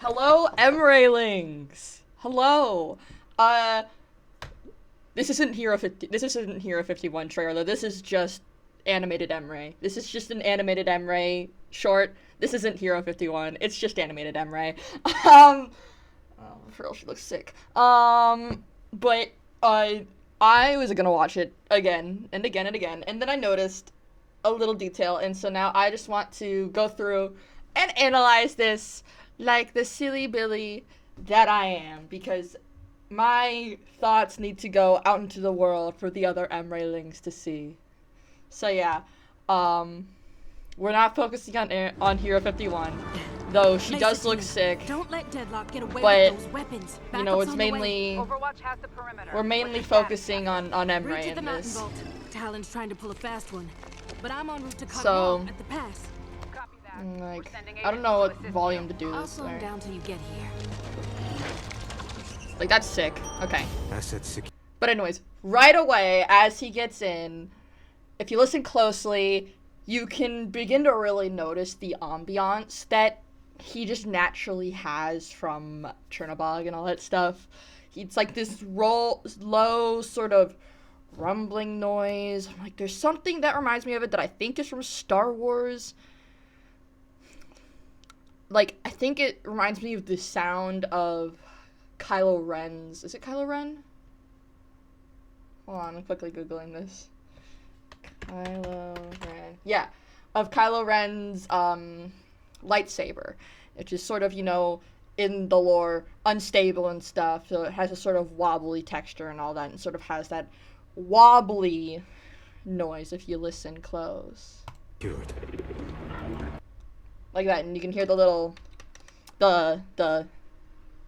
Hello, Emraylings. Hello. Uh, this isn't Hero 50. This isn't Hero 51 trailer. This is just animated Emray. This is just an animated Emray short. This isn't Hero 51. It's just animated Emray. Um, oh, for real, she looks sick. But I was gonna watch it again and again and again, and then I noticed a little detail, and so now I just want to go through and analyze this like the silly Billy that I am, because my thoughts need to go out into the world for the other Emraylings to see. So yeah, we're not focusing on Hero 51, though she does look sick. Don't let Deadlock get away But, with those weapons. you know, it's Backup's on the way. mainly Overwatch has the perimeter. we're mainly focusing on Route Emray to the in mountain this. vault. Talon's trying to pull a fast one, but I'm en route to cut So- him off at the pass. Copy that. Like, We're sending I don't know what agents to assist volume you. to do I'll this. slow him Right? down till you get here. Like, that's sick. Okay. Asset secure. But anyways, right away, as he gets in, if you listen closely, you can begin to really notice the ambiance that he just naturally has from Chernobog and all that stuff. It's like this low sort of rumbling noise. I'm like, there's something that reminds me of it that I think is from Star Wars. Like, I think it reminds me of the sound of Kylo Ren's. Is it Kylo Ren? Hold on, I'm quickly Googling this. Kylo Ren. Yeah, of Kylo Ren's lightsaber. It's just sort of, you know, in the lore, unstable and stuff. So it has a sort of wobbly texture and all that, and sort of has that wobbly noise if you listen close. Secured. Like that, and you can hear the little, the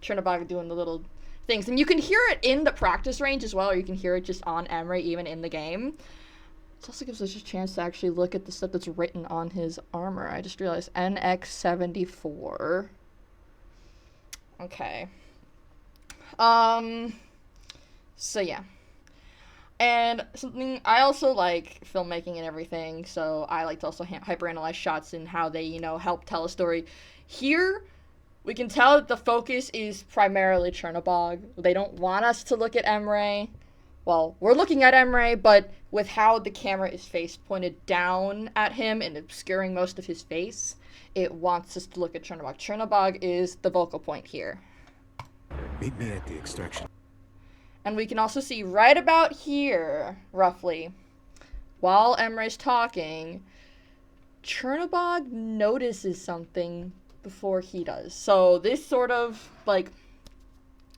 Chernobog doing the little things. And you can hear it in the practice range as well, or you can hear it just on Emray even in the game. It also gives us a chance to actually look at the stuff that's written on his armor. I just realized NX74. Okay. So yeah. And something, I also like filmmaking and everything, so I like to also hyperanalyze shots and how they, you know, help tell a story. Here, we can tell that the focus is primarily Chernobog. They don't want us to look at Emray. Well, we're looking at Emray, but with how the camera is face pointed down at him and obscuring most of his face, it wants us to look at Chernobog. Chernobog is the focal point here. Meet me at the extraction. And we can also see right about here, roughly, while Emray's talking, Chernobog notices something before he does. So this sort of, like,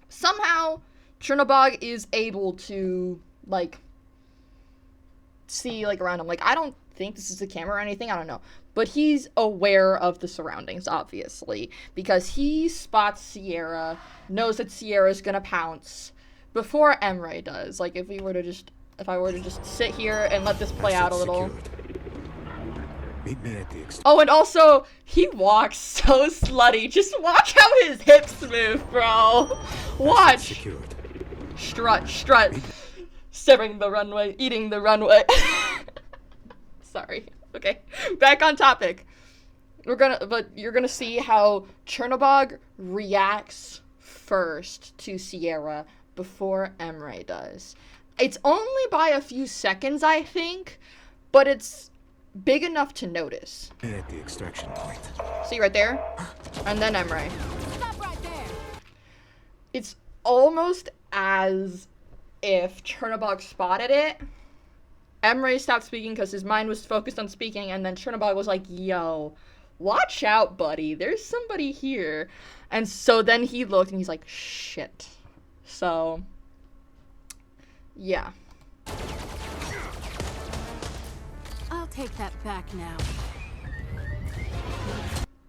somehow Chernobog is able to, like, see, like, around him. Like, I don't think this is a camera or anything, I don't know. But he's aware of the surroundings, obviously, because he spots Sierra, knows that Sierra's gonna pounce before Emray does. Like, if I were to just sit here and let this play out a little. Secured. Meet me at the Oh, and also, he walks so slutty. Just watch how his hips move, bro. Watch. Secured. Strut. Severing the runway, eating the runway. Sorry. Okay, back on topic. But you're gonna see how Chernobog reacts first to Sierra before Emray does. It's only by a few seconds, I think, but it's big enough to notice. Meet me at the extraction point. See right there? And then Emray. Stop right there. It's almost as if Chernobog spotted it. Emray stopped speaking because his mind was focused on speaking, and then Chernobog was like, yo, watch out, buddy. There's somebody here. And so then he looked, and he's like, shit. So, yeah. I'll take that back now.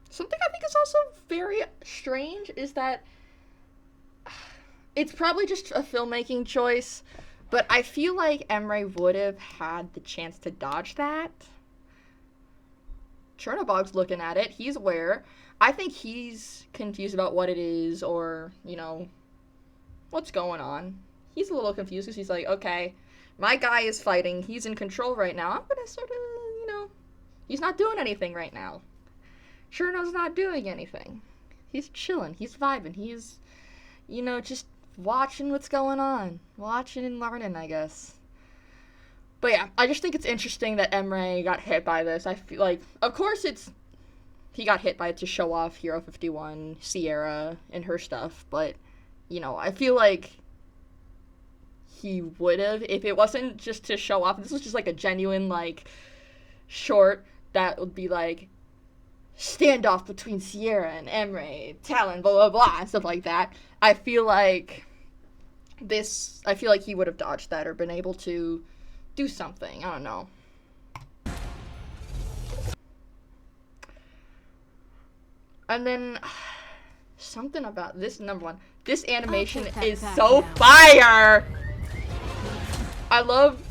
Something I think is also very strange is that it's probably just a filmmaking choice, but I feel like Emray would have had the chance to dodge that. Chernobog's looking at it. He's aware. I think he's confused about what it is or, you know, what's going on. He's a little confused because he's like, okay, my guy is fighting. He's in control right now. I'm going to sort of, you know, he's not doing anything right now. Cherno's not doing anything. He's chilling. He's vibing. He's, you know, just watching what's going on. Watching and learning, I guess. But yeah, I just think it's interesting that Emre got hit by this. I feel like, of course he got hit by it to show off Hero 51, Sierra, and her stuff, but, you know, I feel like he would have, if it wasn't just to show off, this was just like a genuine, like, short that would be like, standoff between Sierra and Emre, Talon, blah, blah, blah, and stuff like that. I feel like he would have dodged that or been able to do something. I don't know. And then, something about this, number one, this animation is so fire! I love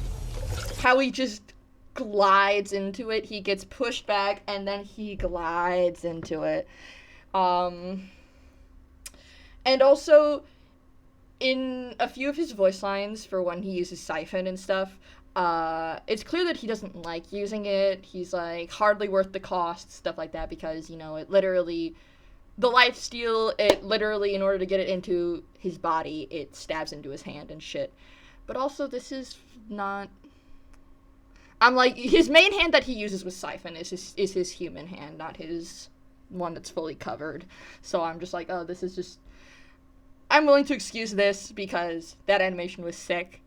how he just glides into it. He gets pushed back, and then he glides into it. And also, in a few of his voice lines for when he uses Siphon and stuff, it's clear that he doesn't like using it. He's like, hardly worth the cost, stuff like that, because, you know, it literally, the lifesteal, it literally, in order to get it into his body, it stabs into his hand and shit. But also, this is not, I'm like, his main hand that he uses with Siphon is his human hand, not his one that's fully covered. So I'm just like, oh, this is just, I'm willing to excuse this because that animation was sick.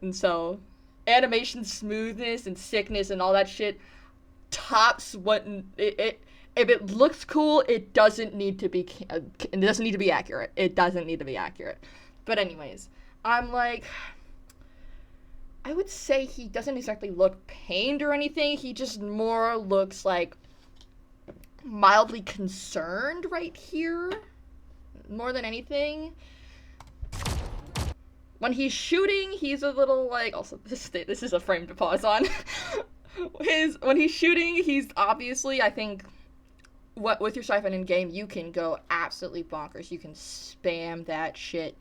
And so, animation smoothness and sickness and all that shit tops what it if it looks cool, it doesn't need to be accurate. It doesn't need to be accurate. But anyways, I'm like, I would say he doesn't exactly look pained or anything. He just more looks like mildly concerned right here, more than anything. When he's shooting, he's a little like, also this is a frame to pause on. When he's shooting, he's obviously, I think, with your Siphon in game, you can go absolutely bonkers. You can spam that shit.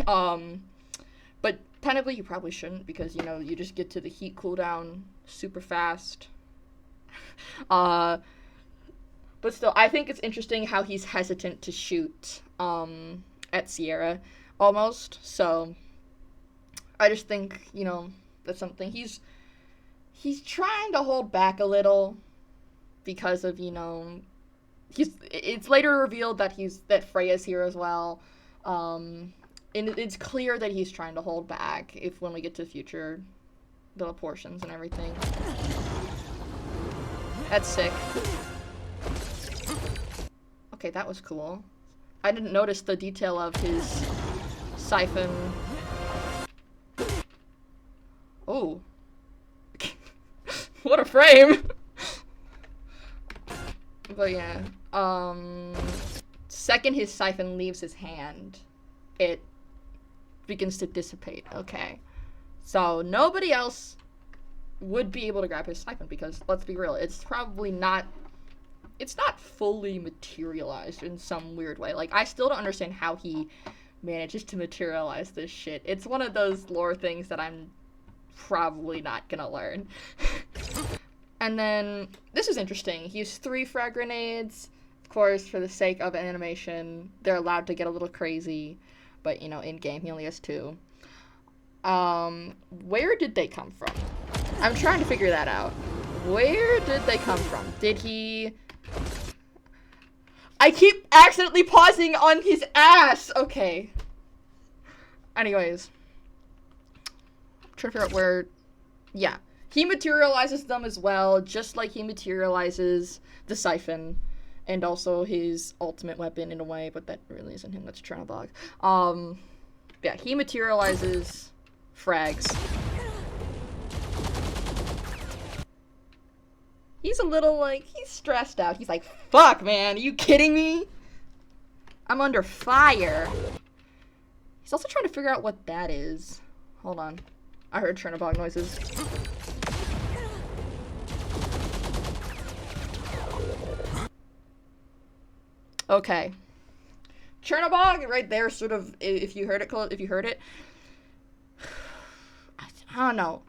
But technically you probably shouldn't, because, you know, you just get to the heat cooldown super fast. But still, I think it's interesting how he's hesitant to shoot at Sierra, almost. So I just think, you know, that's something he's trying to hold back a little because of, you know, it's later revealed that Freya's here as well. And it's clear that he's trying to hold back when we get to future little portions and everything. That's sick. Okay, that was cool. I didn't notice the detail of his Siphon. Oh. What a frame! But yeah, second his Siphon leaves his hand, it begins to dissipate. Okay. So nobody else would be able to grab his Siphon because, let's be real, it's not fully materialized in some weird way. Like, I still don't understand how he manages to materialize this shit. It's one of those lore things that I'm probably not gonna learn. And then, this is interesting. He used 3 frag grenades. Of course, for the sake of animation, they're allowed to get a little crazy. But, you know, in-game, he only has 2. Where did they come from? I'm trying to figure that out. Where did they come from? Did he... I keep accidentally pausing on his ass! Okay. Anyways. I'm trying to figure out where... Yeah. He materializes them as well, just like he materializes the Siphon. And also his ultimate weapon in a way, but that really isn't him, that's Chernobog. Yeah, he materializes frags. He's a little, like, he's stressed out. He's like, fuck, man, are you kidding me? I'm under fire. He's also trying to figure out what that is. Hold on. I heard Chernobog noises. Okay. Chernobog right there, sort of, if you heard it, I don't know.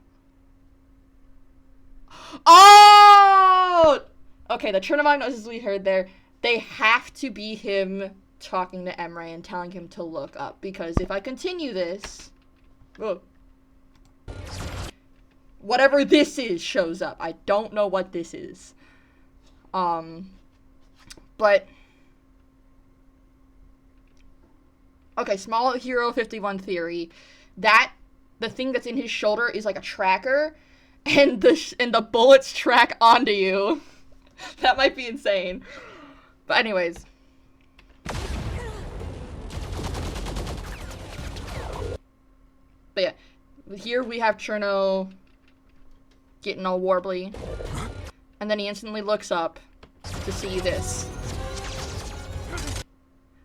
Oh! Okay, the Chernobog noises we heard there, they have to be him talking to Emre and telling him to look up, because if I continue this, oh, whatever this is shows up. I don't know what this is. But okay, Small Hero 51 theory. That the thing that's in his shoulder is like a tracker, and the bullets track onto you. That might be insane. But anyways. But yeah, here we have Cherno getting all warbly. And then he instantly looks up to see this.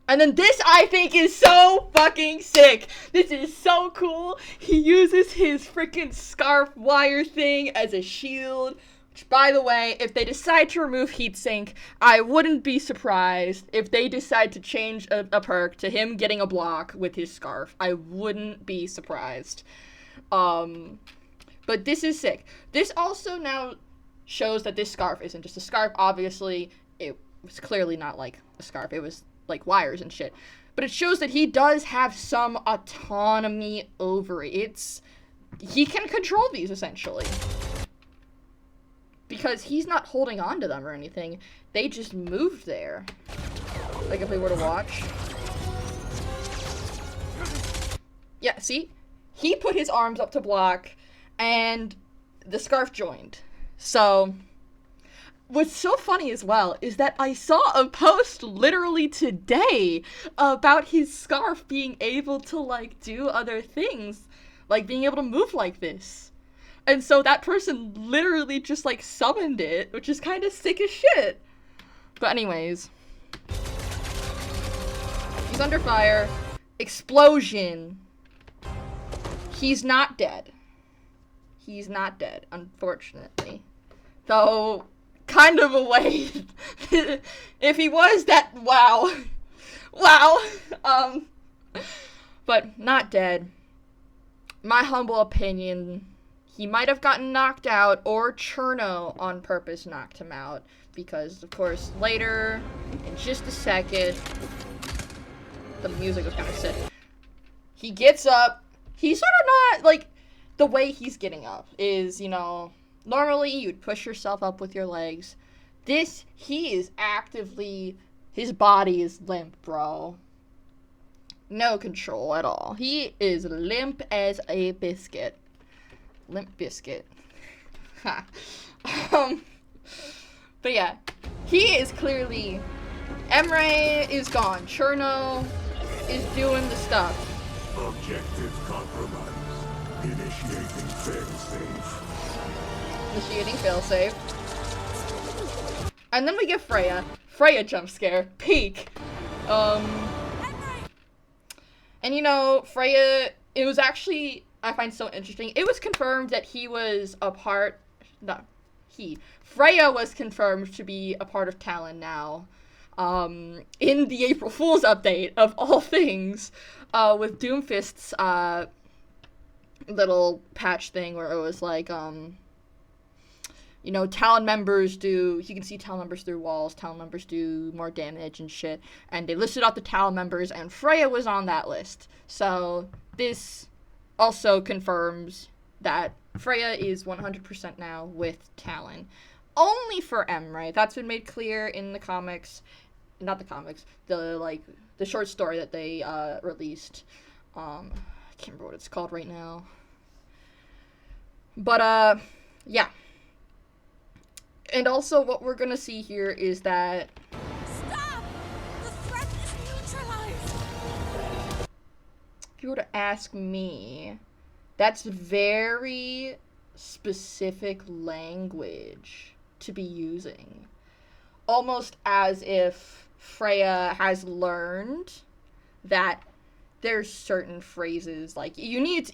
And then this, I think, is so fucking sick. This is so cool. He uses his freaking scarf wire thing as a shield. Which, by the way, if they decide to remove Heatsink, I wouldn't be surprised if they decide to change a perk to him getting a block with his scarf. I wouldn't be surprised. But this is sick. This also now shows that this scarf isn't just a scarf. Obviously, it was clearly not like a scarf. It was like wires and shit. But it shows that he does have some autonomy over it. He can control these, essentially. Because he's not holding on to them or anything. They just moved there. Like if we were to watch. Yeah, see? He put his arms up to block, and the scarf joined. So, what's so funny as well is that I saw a post literally today about his scarf being able to, like, do other things. Like, being able to move like this. And so that person literally just, like, summoned it, which is kind of sick as shit. But anyways. He's under fire. Explosion. He's not dead. He's not dead, unfortunately. Though, kind of a way. If he was, that, wow. Wow. But not dead. My humble opinion, he might have gotten knocked out, or Cherno on purpose knocked him out. Because, of course, later, in just a second, the music was kind of sick. He gets up. He's sort of not, like, the way he's getting up is, you know, normally you'd push yourself up with your legs. This, he is actively, his body is limp, bro. No control at all. He is limp as a biscuit. Limp biscuit. Ha. But yeah, he is clearly, Emre is gone. Cherno is doing the stuff. Objective compromised. Initiating failsafe. Initiating failsafe. And then we get Freya. Freya jump scare. Peak. And you know, Freya, it was actually, I find so interesting. It was confirmed that he was a part, Freya was confirmed to be a part of Talon now. In the April Fool's update, of all things, with Doomfist's, little patch thing where it was like, you know, Talon members do, you can see Talon members through walls, Talon members do more damage and shit, and they listed out the Talon members, and Freya was on that list. So, this also confirms that Freya is 100% now with Talon. Only for Emre. That's been made clear in the comics, not the comics, the short story that they, released. I can't remember what it's called right now. But, yeah. And also what we're gonna see here is that... Stop! The threat is neutralized! If you were to ask me, that's very specific language to be using. Almost as if Freya has learned that there's certain phrases, like, you need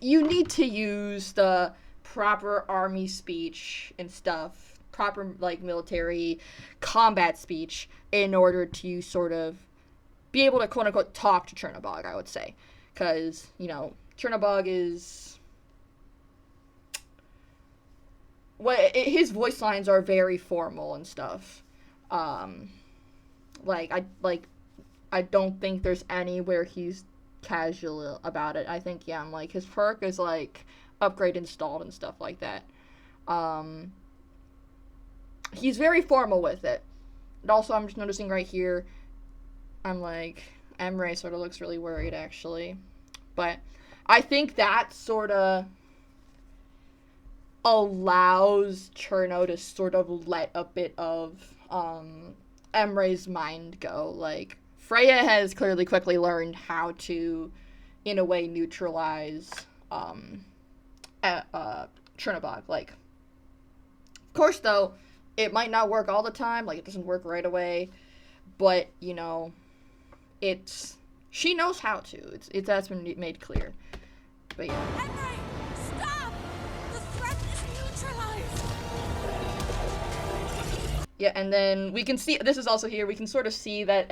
to use the proper army speech and stuff, proper, like, military combat speech in order to sort of be able to, quote-unquote, talk to Chernobog, I would say. Because, you know, Chernobog is... his voice lines are very formal and stuff. I don't think there's anywhere he's casual about it. I think, yeah, like, his perk is, like, upgrade installed and stuff like that. He's very formal with it. And also, I'm just noticing right here, I'm like, Emre sort of looks really worried, actually. But I think that sort of allows Cherno to sort of let a bit of Emre's mind go. Like, Freya has clearly quickly learned how to, in a way, neutralize Chernobog. Like, of course, though, it might not work all the time. Like, it doesn't work right away. But, you know, she knows how to. That's been made clear. But yeah. Henry, stop! The threat is neutralized! Yeah, and then we can see, this is also here, we can sort of see that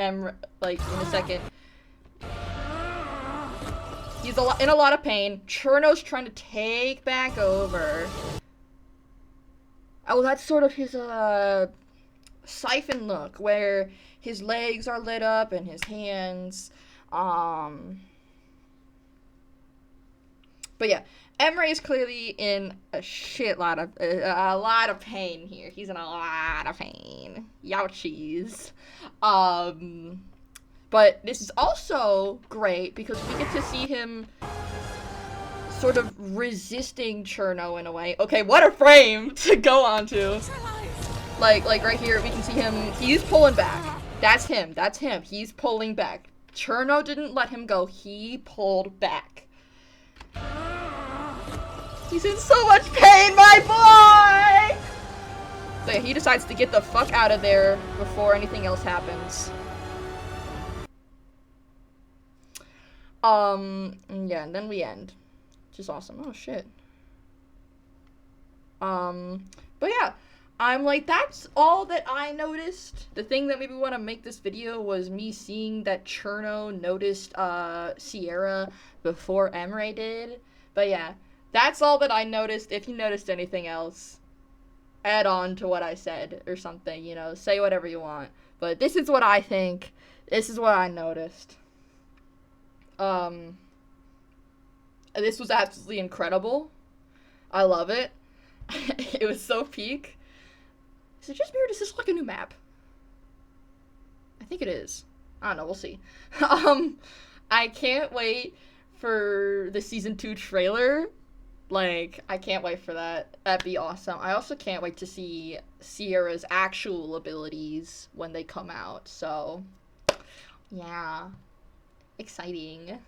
like, in a second, he's in a lot of pain. Cherno's trying to take back over. Oh, that's sort of his, siphon look, where his legs are lit up and his hands, But yeah, Emre is clearly in a lot of pain here. He's in a lot of pain. Youchies. But this is also great because we get to see him sort of resisting Cherno in a way. Okay, what a frame to go on to. Like right here, we can see him, he's pulling back. That's him, he's pulling back. Cherno didn't let him go, he pulled back. He's in so much pain, my boy! So yeah, he decides to get the fuck out of there before anything else happens. Yeah, and then we end. Which is awesome. Oh, shit. But yeah, I'm like, that's all that I noticed. The thing that made me want to make this video was me seeing that Cherno noticed, Sierra before Emre did. But yeah, that's all that I noticed. If you noticed anything else, add on to what I said or something, you know, say whatever you want. But this is what I think. This is what I noticed. This was absolutely incredible. I love it. It was so peak. Is it just me or does this look like a new map? I think it is. I don't know, we'll see. I can't wait for the season 2 trailer. Like, I can't wait for that. That'd be awesome. I also can't wait to see Sierra's actual abilities when they come out. So, yeah. Exciting.